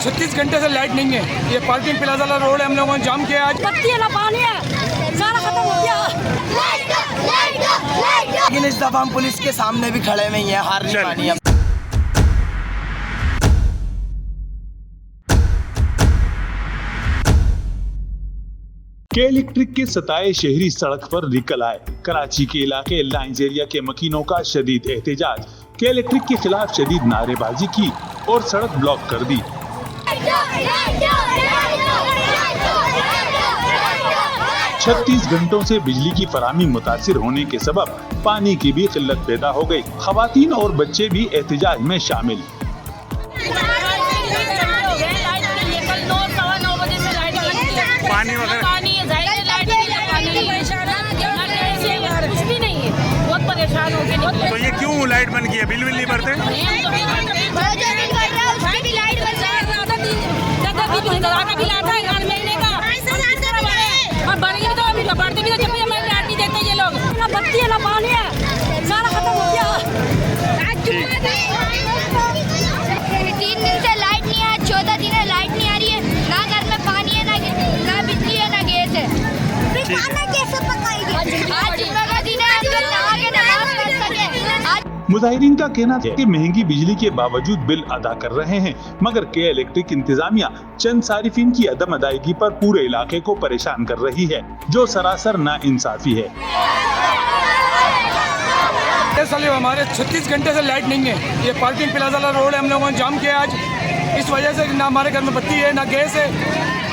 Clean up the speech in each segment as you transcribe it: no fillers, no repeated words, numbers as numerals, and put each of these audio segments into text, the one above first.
36 घंटे से लाइट नहीं है। ये पार्किंग प्लाजा रोड है, हम लोगों ने जाम किया आज। बत्ती है ना पानी है, सारा खत्म हो गया। लेकिन इस दफा हम पुलिस के सामने भी खड़े हुए हैं, हार नहीं मानी हम। के इलेक्ट्रिक के सताए शहरी सड़क पर निकल आए। कराची के इलाके लाइंस एरिया के मकीनों का शदीद एहतजाज, के इलेक्ट्रिक के खिलाफ शदीद नारेबाजी की और सड़क ब्लॉक कर दी। 36 घंटों से बिजली की फराहमी मुतासिर होने के सबब पानी की भी किल्लत पैदा हो गई। खवातीन और बच्चे भी एहतजाज में शामिल। पानी वगैरह कुछ भी नहीं है, बहुत परेशान हो गए। तो ये क्यों लाइट बंद की है? बिल नहीं भरते? बत्ती है ना पानी है, सारा खत्म हो गया। 3 दिन से लाइट नहीं है, 14 दिन है लाइट नहीं आ रही है। ना घर में पानी है, ना बिजली है, ना गैस है। खाना कैसे पकाएंगे? आज जुम्मे का दिन है, अंदर नहा के नमाज पढ़ सके। मुजाहिरीन का कहना है कि महंगी बिजली के बावजूद बिल अदा कर रहे हैं, मगर के इलेक्ट्रिक इंतजामिया चंद सारिफिन की अदम अदायगी पर पूरे इलाके को परेशान कर रही है, जो सरासर नाइंसाफी है। साले हमारे 36 घंटे से लाइट नहीं है। ये पार्किंग प्लाजा रोड है, हम लोगों ने जाम किया आज। इस वजह से ना हमारे घर में बत्ती है, ना गैस है।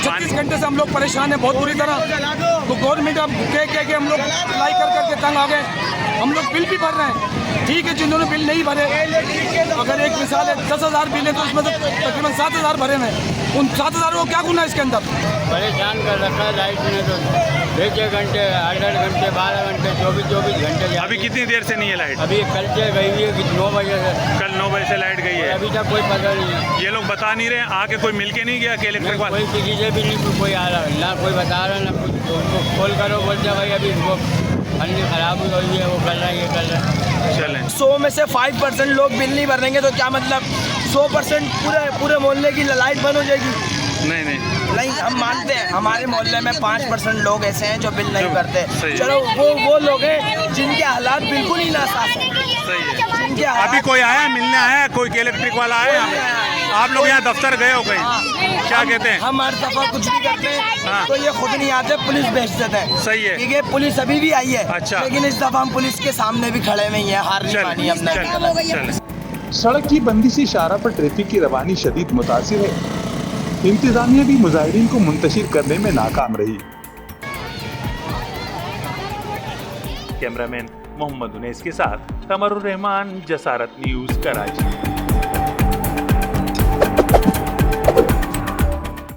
36 घंटे से हम लोग परेशान हैं बहुत बुरी तरह। तो गवर्नमेंट अब कह के हम लोग अप्लाई कर करके तंग आ गए। हम लोग बिल भी भर रहे हैं, ठीक है। जिन्होंने बिल नहीं भरे, अगर एक मिसाल है 10,000 बिल है तो उसमें से तकरीबन 7,000 भरे हैं। उन 7,000 को क्या गुना है इसके अंदर? परेशान कर रखा है लाइट ने तो। 6 घंटे, 8 घंटे, 12 घंटे, 24 घंटे। अभी कितनी देर से नहीं है लाइट? अभी कल से गई हुई है, 9 बजे से। कल 9 बजे से लाइट गई है, अभी तक कोई पता नहीं है। ये लोग बता नहीं रहे, आके कोई मिल के नहीं गया के इलेक्ट्रिक वाला? कोई किसी से भी नहीं कोई आ रहा, ना कोई बता रहा, ना कुछ। तो उनको कॉल करो, बोलते भाई अभी वो अन्य खराब हुई है, वो कर रहा है, ये कर रहा है। चलें 100 में से 5% लोग बिल नहीं भरेंगे तो क्या मतलब 100% पूरे मोहल्ले की लाइट बंद हो जाएगी? नहीं, हम मानते हैं हमारे मोहल्ले में 5% लोग ऐसे हैं जो बिल नहीं सही भरते। है। चलो वो लोग हैं जिनके हालात बिल्कुल ही नासाफ हैं। सही है। जिनके हालात अभी कोई आया मिलने आया? कोई के इलेक्ट्रिक वाला आया? आप लोग यहाँ दफ्तर गए हो कहीं? क्या कहते हैं? हम हर दफा कुछ भी करते हैं तो ये खुद नहीं आते, पुलिस भेज देते हैं। सही है। ठीक है, पुलिस अभी भी आई है। अच्छा। लेकिन इस दफा हम पुलिस के सामने भी खड़े हुए हैं, हार नहीं मानी हमने। सड़क की बंदी से शाहरा पर ट्रैफिक की रवानी शदीद मुतासिर है। इंतजामिया भी मुजाहिरीन को मुंतशिर करने में नाकाम रही। कैमरामैन मोहम्मद उनैस के साथ कमरुर रहमान, जसारत न्यूज़, कराची।